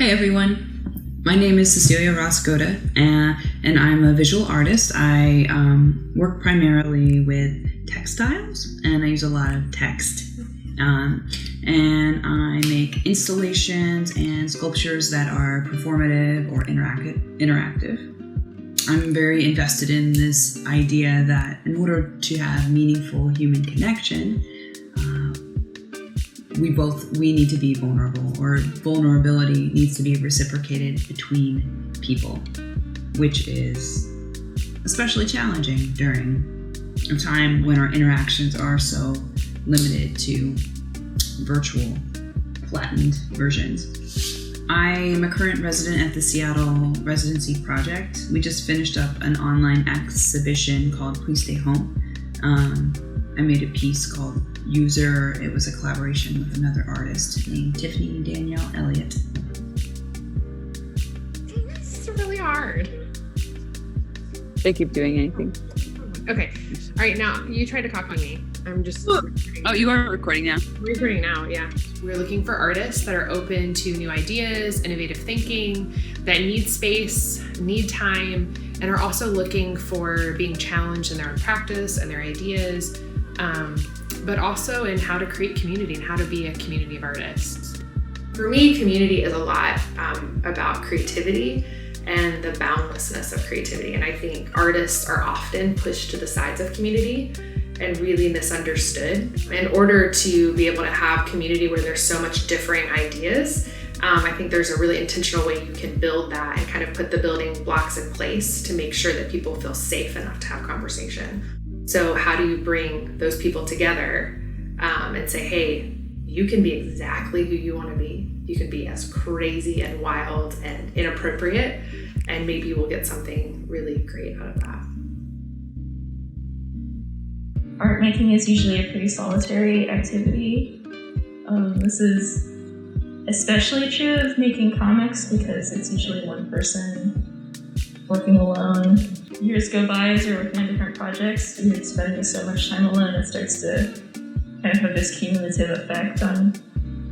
Hey everyone, my name is Cicelia Ross-Gotta, and I'm a visual artist. I work primarily with textiles, and I use a lot of text. And I make installations and sculptures that are performative or interactive. I'm very invested in this idea that in order to have meaningful human connection, we need to be vulnerable, or vulnerability needs to be reciprocated between people, which is especially challenging during a time when our interactions are so limited to virtual, flattened versions. I am a current resident at the Seattle Residency Project. We just finished up an online exhibition called Please Stay Home. I made a piece called User. It was a collaboration with another artist named Tiffany Danielle Elliott. This is really hard. They keep doing anything. Okay. All right, now you try to copy me. I'm just recording. Oh, you are recording now? I'm recording now, yeah. We're looking for artists that are open to new ideas, innovative thinking, that need space, need time, and are also looking for being challenged in their own practice and their ideas, but also in how to create community and how to be a community of artists. For me, community is a lot about creativity and the boundlessness of creativity. And I think artists are often pushed to the sides of community and really misunderstood. In order to be able to have community where there's so much differing ideas, I think there's a really intentional way you can build that and kind of put the building blocks in place to make sure that people feel safe enough to have conversation. So how do you bring those people together and say, hey, you can be exactly who you want to be. You can be as crazy and wild and inappropriate, and maybe we'll get something really great out of that. Art making is usually a pretty solitary activity. This is especially true of making comics because it's usually one person working alone. Years go by as you're working on different projects, and you're spending so much time alone, it starts to kind of have this cumulative effect on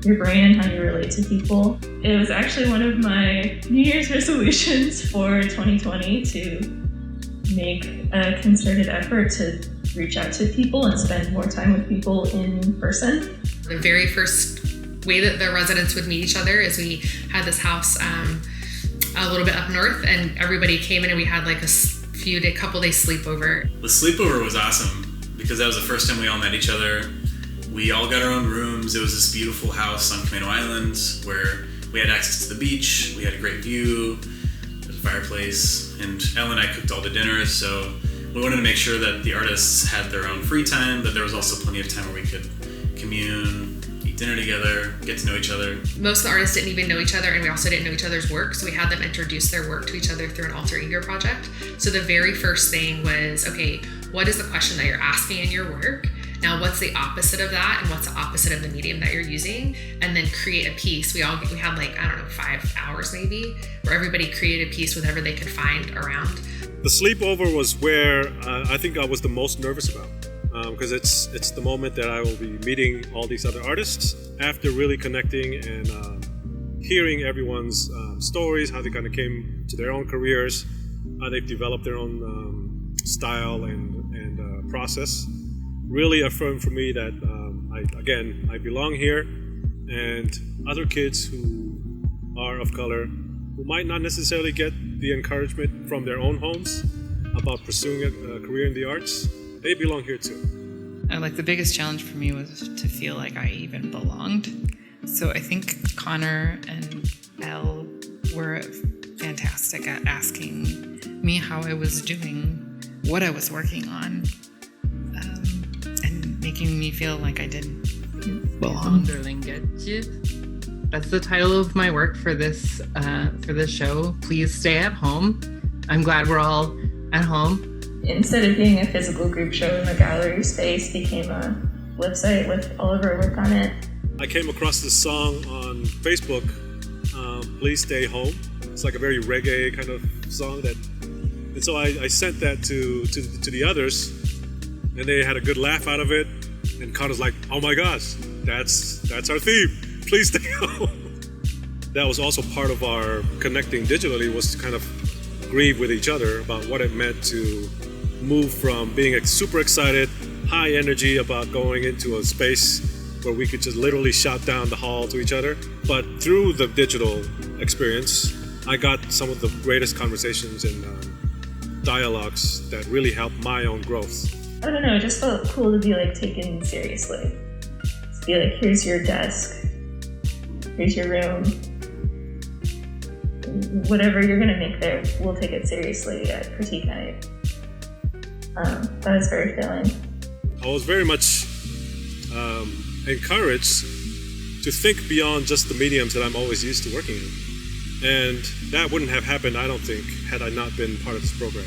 your brain and how you relate to people. It was actually one of my New Year's resolutions for 2020 to make a concerted effort to reach out to people and spend more time with people in person. The very first way that the residents would meet each other is we had this house a little bit up north, and everybody came in and we had like a couple days sleepover. The sleepover was awesome because that was the first time we all met each other. We all got our own rooms. It was this beautiful house on Camino Island where we had access to the beach. We had a great view. There was a fireplace, and Elle and I cooked all the dinners. So we wanted to make sure that the artists had their own free time, but there was also plenty of time where we could commune, eat dinner together, get to know each other. Most of the artists didn't even know each other, and we also didn't know each other's work, so we had them introduce their work to each other through an alter ego project. So the very first thing was, okay, what is the question that you're asking in your work? Now, what's the opposite of that, and what's the opposite of the medium that you're using? And then create a piece. We had 5 hours maybe, where everybody created a piece with whatever they could find around. The sleepover was where I think I was the most nervous about, because it's the moment that I will be meeting all these other artists after really connecting and hearing everyone's stories, how they kind of came to their own careers, how they've developed their own style and process. Really affirmed for me that I belong here, and other kids who are of color, who might not necessarily get the encouragement from their own homes about pursuing a career in the arts, they belong here too. The biggest challenge for me was to feel like I even belonged. So I think Connor and Elle were fantastic at asking me how I was doing, what I was working on, and making me feel like I didn't belong. That's the title of my work for this show. Please stay at home. I'm glad we're all at home. Instead of being a physical group show in the gallery space, became a website with all of our work on it. I came across this song on Facebook, Please Stay Home. It's like a very reggae kind of song and so I sent that to the others, and they had a good laugh out of it. And Connor's like, oh my gosh, that's our theme. Please stay home. that was also part of our connecting digitally, was to kind of grieve with each other about what it meant to move from being super excited, high energy about going into a space where we could just literally shout down the hall to each other. But through the digital experience, I got some of the greatest conversations and dialogues that really helped my own growth. I don't know, it just felt cool to be like taken seriously. To be like, here's your desk, here's your room. Whatever you're gonna make there, we'll take it seriously at critique night. That was very filling. I was very much encouraged to think beyond just the mediums that I'm always used to working in. And that wouldn't have happened, I don't think, had I not been part of this program.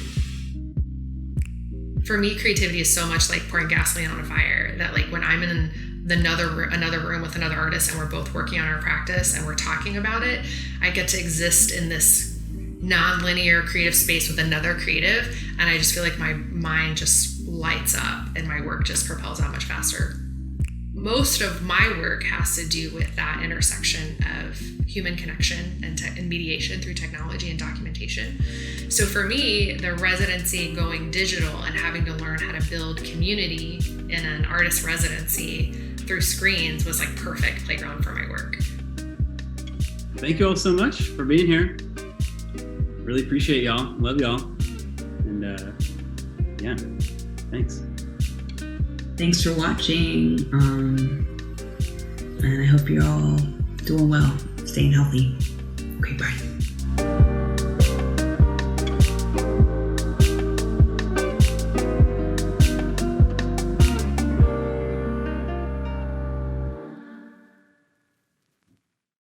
For me, creativity is so much like pouring gasoline on a fire that like when I'm in another room with another artist and we're both working on our practice and we're talking about it, I get to exist in this non-linear creative space with another creative, and I just feel like my mind just lights up and my work just propels out much faster. Most of my work has to do with that intersection of human connection and mediation through technology and documentation. So for me, the residency going digital and having to learn how to build community in an artist residency through screens was like perfect playground for my work. Thank you all so much for being here. Really appreciate y'all. Love y'all. And yeah, thanks. Thanks for watching. And I hope you're all doing well, staying healthy. Okay, bye.